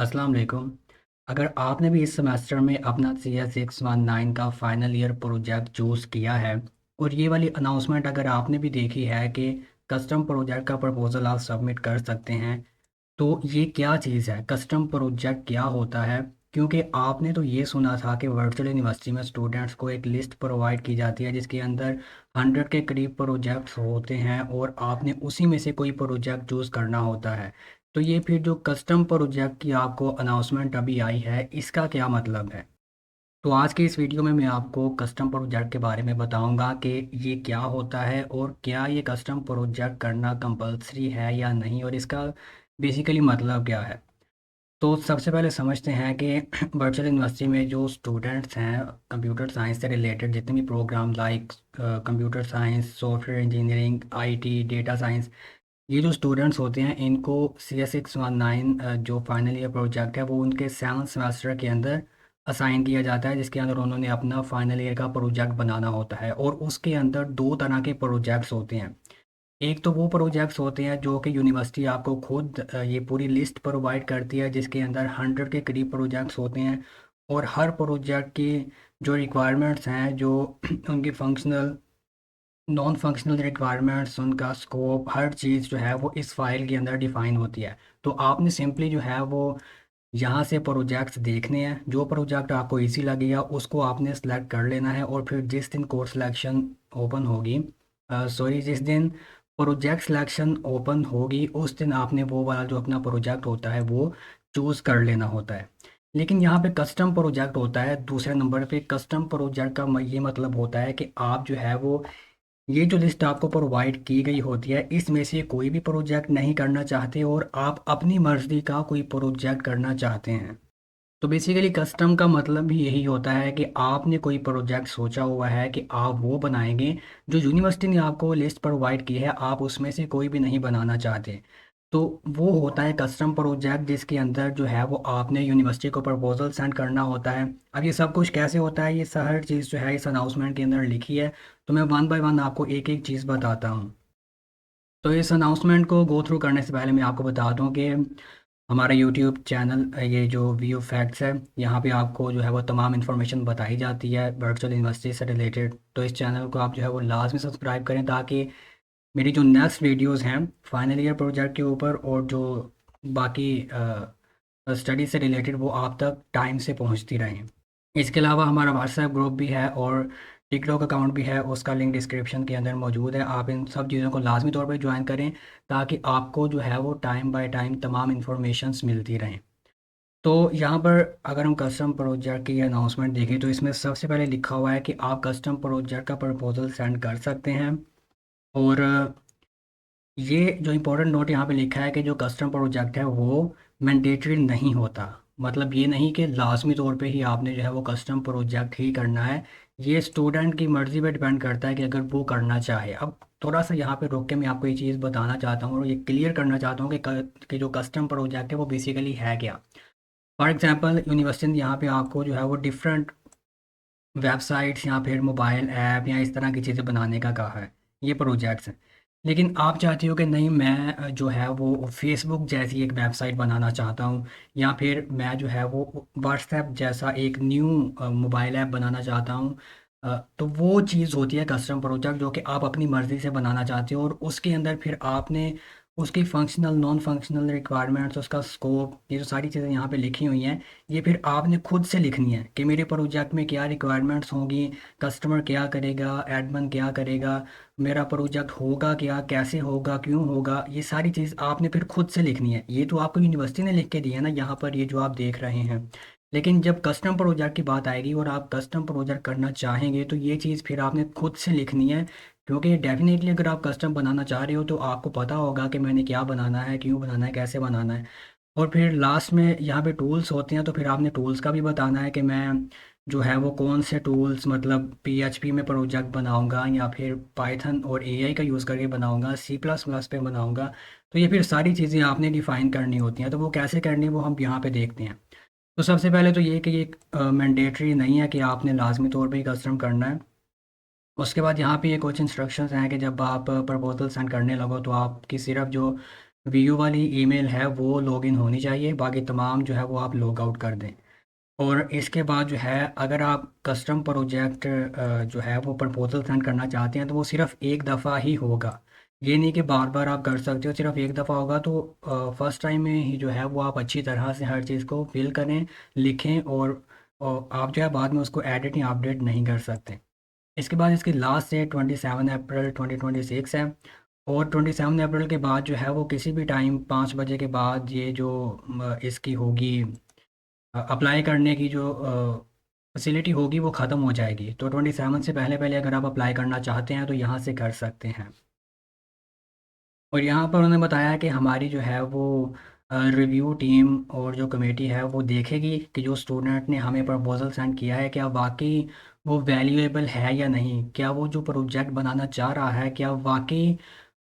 अस्सलाम वालेकुम। अगर आपने भी इस सेमेस्टर में अपना सी एस 619 का फाइनल ईयर प्रोजेक्ट चूज़ किया है और ये वाली अनाउंसमेंट अगर आपने भी देखी है कि कस्टम प्रोजेक्ट का प्रपोज़ल आप सबमिट कर सकते हैं, तो ये क्या चीज़ है, कस्टम प्रोजेक्ट क्या होता है? क्योंकि आपने तो ये सुना था कि वर्चुअल यूनिवर्सिटी में स्टूडेंट्स को एक लिस्ट प्रोवाइड की जाती है जिसके अंदर 100 के करीब प्रोजेक्ट्स होते हैं और आपने उसी में से कोई प्रोजेक्ट चूज़ करना होता है। तो ये फिर जो कस्टम प्रोजेक्ट की आपको अनाउंसमेंट अभी आई है, इसका क्या मतलब है? तो आज के इस वीडियो में मैं आपको कस्टम प्रोजेक्ट के बारे में बताऊंगा कि ये क्या होता है और क्या ये कस्टम प्रोजेक्ट करना कंपलसरी है या नहीं, और इसका बेसिकली मतलब क्या है। तो सबसे पहले समझते हैं कि वर्चुअल यूनिवर्सिटी में जो स्टूडेंट्स हैं, कंप्यूटर साइंस से रिलेटेड जितने भी program like computer science, software engineering, IT, data science, ये जो स्टूडेंट्स होते हैं इनको CS619 जो फाइनल ईयर प्रोजेक्ट है वो उनके 7th सेमेस्टर के अंदर असाइन किया जाता है, जिसके अंदर उन्होंने अपना फाइनल ईयर का प्रोजेक्ट बनाना होता है। और उसके अंदर दो तरह के प्रोजेक्ट्स होते हैं। एक तो वो प्रोजेक्ट्स होते हैं जो कि यूनिवर्सिटी आपको खुद ये पूरी लिस्ट प्रोवाइड करती है जिसके अंदर 100 के करीब प्रोजेक्ट्स होते हैं, और हर प्रोजेक्ट की जो रिक्वायरमेंट्स हैं, जो उनकी फंक्शनल नॉन फंक्शनल रिक्वायरमेंट्स, उनका स्कोप, हर चीज़ जो है वो इस फाइल के अंदर डिफ़ाइन होती है। तो आपने सिंपली जो है वो यहाँ से प्रोजेक्ट्स देखने हैं, जो प्रोजेक्ट आपको इजी लगेगा उसको आपने सेलेक्ट कर लेना है, और फिर जिस दिन कोर्स सिलेक्शन ओपन होगी, सॉरी, जिस दिन प्रोजेक्ट सिलेक्शन ओपन होगी उस दिन आपने वो वाला जो अपना प्रोजेक्ट होता है वो चूज़ कर लेना होता है। लेकिन यहाँ पे कस्टम प्रोजेक्ट होता है दूसरे नंबर पे। कस्टम प्रोजेक्ट का ये मतलब होता है कि आप जो है वो, ये जो लिस्ट आपको प्रोवाइड की गई होती है इसमें से कोई भी प्रोजेक्ट नहीं करना चाहते और आप अपनी मर्ज़ी का कोई प्रोजेक्ट करना चाहते हैं। तो बेसिकली कस्टम का मतलब भी यही होता है कि आपने कोई प्रोजेक्ट सोचा हुआ है कि आप वो बनाएंगे, जो यूनिवर्सिटी ने आपको लिस्ट प्रोवाइड की है आप उसमें से कोई भी नहीं बनाना चाहते। तो वो होता है कस्टम प्रोजेक्ट, जिसके अंदर जो है वो आपने यूनिवर्सिटी को प्रपोजल सेंड करना होता है। अब ये सब कुछ कैसे होता है, ये हर चीज़ जो है इस अनाउंसमेंट के अंदर लिखी है। तो मैं वन बाय वन आपको एक एक चीज़ बताता हूँ। तो इस अनाउंसमेंट को गो थ्रू करने से पहले मैं आपको बता दूं कि हमारा यूट्यूब चैनल, ये जो व्यू फैक्ट्स है, यहाँ पे आपको जो है वो तमाम इन्फॉर्मेशन बताई जाती है वर्चुअल यूनिवर्सिटी से रिलेटेड। तो इस चैनल को आप जो है वो लाजमी सब्सक्राइब करें ताकि मेरी जो नेक्स्ट वीडियोस हैं फाइनल ईयर प्रोजेक्ट के ऊपर और जो बाकी स्टडी से रिलेटेड वो आप तक टाइम से पहुँचती रहें। इसके अलावा हमारा व्हाट्सएप ग्रुप भी है और टिकटॉक अकाउंट भी है, उसका लिंक डिस्क्रिप्शन के अंदर मौजूद है। आप इन सब चीज़ों को लाजमी तौर पर ज्वाइन करें ताकि आपको जो है वो टाइम बाय टाइम तमाम इन्फॉर्मेशंस मिलती रहें। तो यहाँ पर अगर हम कस्टम प्रोजेक्ट की अनाउंसमेंट देखें तो इसमें सबसे पहले लिखा हुआ है कि आप कस्टम प्रोजेक्ट का प्रपोजल सेंड कर सकते हैं। और ये जो इम्पोर्टेंट नोट यहाँ पे लिखा है कि जो कस्टम प्रोजेक्ट है वो मैंडेटरी नहीं होता। मतलब ये नहीं कि लाजमी तौर पे ही आपने जो है वो कस्टम प्रोजेक्ट ही करना है। ये स्टूडेंट की मर्ज़ी पे डिपेंड करता है कि अगर वो करना चाहे। अब थोड़ा सा यहाँ पे रोक के मैं आपको ये चीज़ बताना चाहता हूँ और ये क्लियर करना चाहता हूँ कि जो कस्टम प्रोजेक्ट है वो बेसिकली है क्या। फॉर एग्जांपल यूनिवर्सिटी ने यहाँ पे आपको जो है वो डिफरेंट वेबसाइट्स या फिर मोबाइल ऐप या इस तरह की चीज़ें बनाने का कहा है, ये प्रोजेक्ट्स हैं। लेकिन आप चाहते हो कि नहीं, मैं जो है वो फेसबुक जैसी एक वेबसाइट बनाना चाहता हूँ, या फिर मैं जो है वो व्हाट्सएप जैसा एक न्यू मोबाइल ऐप बनाना चाहता हूँ। तो वो चीज़ होती है कस्टम प्रोजेक्ट जो कि आप अपनी मर्ज़ी से बनाना चाहते हो, और उसके अंदर फिर आपने उसकी फंक्शनल नॉन फंक्शनल रिक्वायरमेंट्स, उसका स्कोप, ये जो सारी चीज़ें यहाँ पे लिखी हुई हैं, ये फिर आपने खुद से लिखनी है कि मेरे प्रोजेक्ट में क्या रिक्वायरमेंट्स होंगी, कस्टमर क्या करेगा, एडमिन क्या करेगा, मेरा प्रोजेक्ट होगा क्या, कैसे होगा, क्यों होगा, ये सारी चीज़ आपने फिर खुद से लिखनी है। ये तो आपको यूनिवर्सिटी ने लिख के दी है ना यहाँ पर, ये जो आप देख रहे हैं। लेकिन जब कस्टम प्रोजेक्ट की बात आएगी और आप कस्टम प्रोजेक्ट करना चाहेंगे तो ये चीज़ फिर आपने खुद से लिखनी है। क्योंकि डेफिनेटली अगर आप कस्टम बनाना चाह रहे हो तो आपको पता होगा कि मैंने क्या बनाना है, क्यों बनाना है, कैसे बनाना है। और फिर लास्ट में यहाँ पे टूल्स होते हैं, तो फिर आपने टूल्स का भी बताना है कि मैं जो है वो कौन से टूल्स, मतलब PHP में प्रोजेक्ट बनाऊंगा या फिर पाइथन और AI का यूज़ करके बनाऊंगा, C++ पे बनाऊंगा। तो ये फिर सारी चीज़ें आपने डिफ़ाइन करनी होती हैं। तो वो कैसे करनी है वो हम यहाँ पे देखते हैं। तो सबसे पहले तो ये कि ये मैंडेटरी नहीं है कि आपने लाजमी तौर पे ही कस्टम करना है। उसके बाद यहाँ पे ये कुछ इंस्ट्रक्शंस हैं कि जब आप प्रपोजल सेंड करने लगो तो आपकी सिर्फ जो वीयू वाली ईमेल है वो लॉगिन होनी चाहिए, बाकी तमाम जो है वो आप लॉग आउट कर दें। और इसके बाद जो है अगर आप कस्टम प्रोजेक्ट जो है वो प्रपोजल सेंड करना चाहते हैं तो वो सिर्फ़ एक दफ़ा ही होगा। ये नहीं कि बार बार आप कर सकते हो, सिर्फ़ एक दफ़ा होगा। तो फर्स्ट टाइम में ही जो है वो आप अच्छी तरह से हर चीज़ को फिल करें, लिखें, और आप जो है बाद में उसको एडिट या अपडेट नहीं कर सकते। इसके बाद इसकी लास्ट डेट 27 अप्रैल 2026 है। और 27 अप्रैल के बाद जो है वो किसी भी टाइम 5 बजे के बाद ये जो इसकी होगी अप्लाई करने की जो फैसिलिटी होगी वो ख़त्म हो जाएगी। तो 27 से पहले पहले अगर आप अप्लाई करना चाहते हैं तो यहाँ से कर सकते हैं। और यहाँ पर उन्होंने बताया कि हमारी जो है वो रिव्यू टीम और जो कमेटी है वो देखेगी कि जो स्टूडेंट ने हमें प्रपोज़ल सेंड किया है क्या वाक़ई वो वैल्यूएबल है या नहीं? क्या वो जो प्रोजेक्ट बनाना चाह रहा है क्या वाक़ई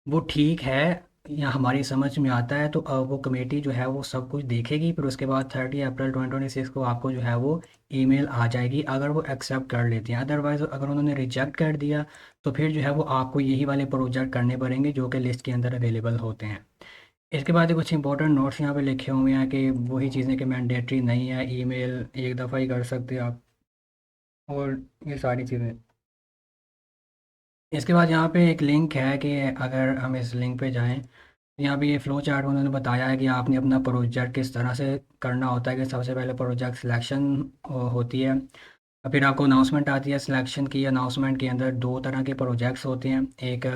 वो ठीक है या हमारी समझ में आता है। तो वो कमेटी जो है वो सब कुछ देखेगी, फिर उसके बाद 30 अप्रैल 2026 को आपको जो है वो ईमेल आ जाएगी अगर वो एक्सेप्ट कर लेते हैं। अदरवाइज़ अगर उन्होंने रिजेक्ट कर दिया तो फिर जो है वो आपको यही वाले प्रोजेक्ट करने पड़ेंगे जो कि लिस्ट के अंदर अवेलेबल होते हैं। इसके बाद कुछ इंपॉर्टेंट नोट्स यहाँ पे लिखे हुए हैं कि वही चीज़ें कि मैंडेटरी नहीं है, ईमेल एक दफ़ा ही कर सकते हैं आप, और ये सारी चीज़ें। इसके बाद यहाँ पे एक लिंक है कि अगर हम इस लिंक पे जाएं, यहाँ पे ये फ़्लो चार्ट उन्होंने बताया है कि आपने अपना प्रोजेक्ट किस तरह से करना होता है। कि सबसे पहले प्रोजेक्ट सिलेक्शन होती है, और फिर आपको अनाउंसमेंट आती है सिलेक्शन की। अनाउंसमेंट के अंदर दो तरह के प्रोजेक्ट्स होते हैं। एक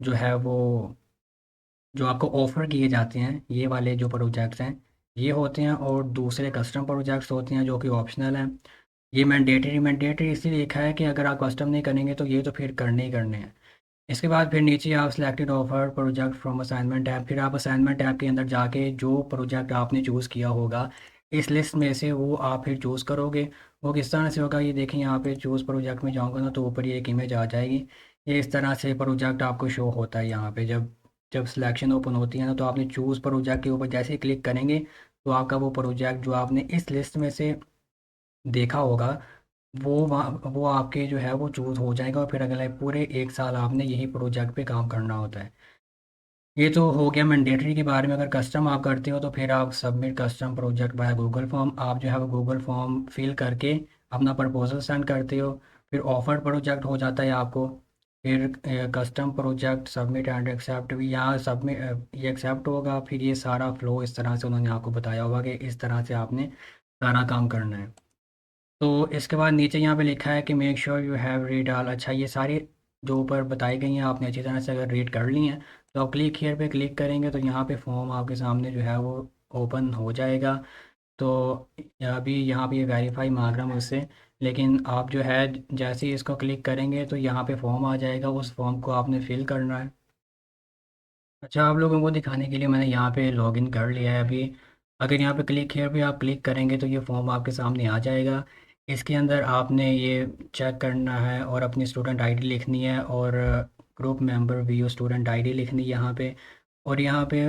जो है वो जो आपको ऑफ़र किए जाते हैं, ये वाले जो प्रोजेक्ट्स हैं ये होते हैं, और दूसरे कस्टम प्रोजेक्ट्स होते हैं जो कि ऑप्शनल हैं। ये मैंडेटरी मैंडेटरी इसलिए लिखा है कि अगर आप कस्टम नहीं करेंगे तो ये तो फिर करने ही करने हैं। इसके बाद फिर नीचे आप selected offer project from assignment app, फिर आप असाइनमेंट ऐप के अंदर जाके जो प्रोजेक्ट आपने चूज़ किया होगा इस लिस्ट में से वो आप फिर चूज़ करोगे। वो किस तरह से होगा ये देखें, यहाँ पे चूज़ प्रोजेक्ट में जाऊँगा ना तो ऊपर ये एक इमेज आ जाएगी। ये इस तरह से प्रोजेक्ट आपको शो होता है यहाँ पे। जब जब सिलेक्शन ओपन होती है ना तो आपने चूज़ प्रोजेक्ट के ऊपर जैसे ही क्लिक करेंगे तो आपका वो प्रोजेक्ट जो आपने इस लिस्ट में से देखा होगा वो आपके जो है वो चूज़ हो जाएगा, और फिर अगले पूरे 1 साल आपने यही प्रोजेक्ट पे काम करना होता है। ये तो हो गया मैंडेटरी के बारे में। अगर कस्टम आप करते हो तो फिर आप submit custom project by Google form, आप जो है वो गूगल फॉर्म फिल करके अपना प्रपोजल सेंड करते हो। फिर ऑफर प्रोजेक्ट हो जाता है आपको। फिर custom project submit and accept भी यहाँ सबमिट ये एक्सेप्ट होगा। फिर ये सारा फ्लो इस तरह से उन्होंने आपको बताया होगा कि इस तरह से आपने सारा काम करना है। तो इसके बाद नीचे यहाँ पे लिखा है कि make sure you have read all. अच्छा, ये सारी जो ऊपर बताई गई हैं आपने अच्छी तरह से अगर रीड कर ली हैं तो आप क्लिक हियर पे क्लिक करेंगे तो यहाँ पे फॉर्म आपके सामने जो है वो ओपन हो जाएगा। तो अभी यहाँ पे ये वेरीफाई मांग रहा है मुझसे, लेकिन आप जो है जैसे ही इसको क्लिक करेंगे तो यहाँ पे फॉर्म आ जाएगा, उस फॉर्म को आपने फिल करना है। अच्छा, आप लोगों को दिखाने के लिए मैंने यहाँ पे लॉगिन कर लिया है अभी। अगर यहाँ पे क्लिक हियर पे आप क्लिक करेंगे तो ये फॉर्म आपके सामने आ जाएगा। इसके अंदर आपने ये चेक करना है और अपनी स्टूडेंट आईडी लिखनी है, और ग्रुप मेंबर वीओ स्टूडेंट आईडी लिखनी है यहाँ पे। और यहाँ पे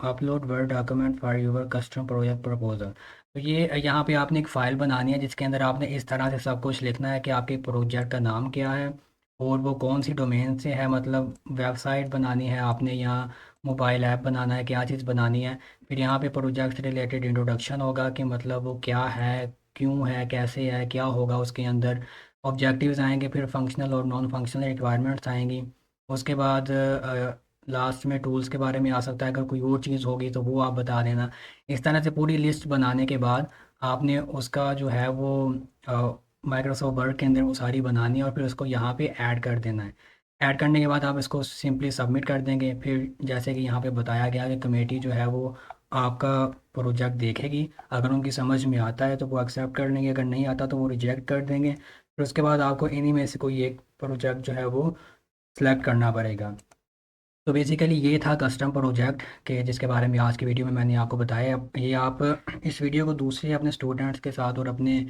upload word document for your custom project proposal. तो ये यहाँ पे आपने एक फ़ाइल बनानी है जिसके अंदर आपने इस तरह से सब कुछ लिखना है कि आपके प्रोजेक्ट का नाम क्या है और वो कौन सी डोमेन से है। मतलब वेबसाइट बनानी है आपने या मोबाइल ऐप बनाना है, क्या चीज़ बनानी है। फिर यहाँ पे प्रोजेक्ट से रिलेटेड इंट्रोडक्शन होगा कि मतलब वो क्या है, क्यों है, कैसे है, क्या होगा उसके अंदर। ऑब्जेक्टिव्स आएंगे, फिर फंक्शनल और नॉन फंक्शनल रिक्वायरमेंट्स आएंगी। उसके बाद लास्ट में टूल्स के बारे में आ सकता है, अगर कोई और चीज़ होगी तो वो आप बता देना। इस तरह से पूरी लिस्ट बनाने के बाद आपने उसका जो है वो माइक्रोसॉफ्ट वर्ड के अंदर वो सारी बनानी है और फिर उसको यहाँ पे ऐड कर देना है। ऐड करने के बाद आप इसको सिंपली सबमिट कर देंगे। फिर जैसे कि यहाँ पे बताया गया कि कमेटी जो है वो आपका प्रोजेक्ट देखेगी। अगर उनकी समझ में आता है तो वो एक्सेप्ट कर लेंगे, अगर नहीं आता तो वो रिजेक्ट कर देंगे। फिर उसके बाद आपको इन्हीं में से कोई एक प्रोजेक्ट जो है वो सिलेक्ट करना पड़ेगा। तो बेसिकली ये था कस्टम प्रोजेक्ट के जिसके बारे में आज की वीडियो में मैंने आपको बताया। अब ये आप इस वीडियो को दूसरे अपने स्टूडेंट्स के साथ और अपने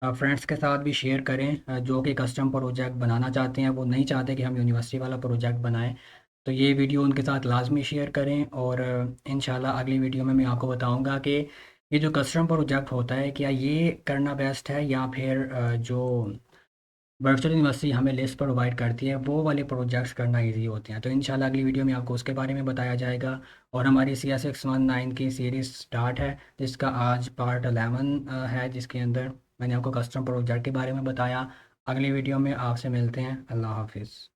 फ्रेंड्स के साथ भी शेयर करें, जो कि कस्टम प्रोजेक्ट बनाना चाहते हैं, वो नहीं चाहते कि हम यूनिवर्सिटी वाला प्रोजेक्ट बनाएं। तो ये वीडियो उनके साथ लाजमी शेयर करें, और इंशाल्लाह अगली वीडियो में मैं आपको बताऊंगा कि ये जो कस्टम प्रोजेक्ट होता है क्या ये करना बेस्ट है या फिर जो वर्चुअल यूनिवर्सिटी हमें लिस्ट प्रोवाइड करती है, वो वाले प्रोजेक्ट्स करना इजी होते हैं। तो इंशाल्लाह अगली वीडियो में आपको उसके बारे में बताया जाएगा। और हमारी CS619 की सीरीज़ स्टार्ट है, जिसका आज पार्ट 11 है, जिसके अंदर मैंने आपको कस्टम प्रोजेक्ट के बारे में बताया। अगली वीडियो में आपसे मिलते हैं। अल्लाह हाफिज़।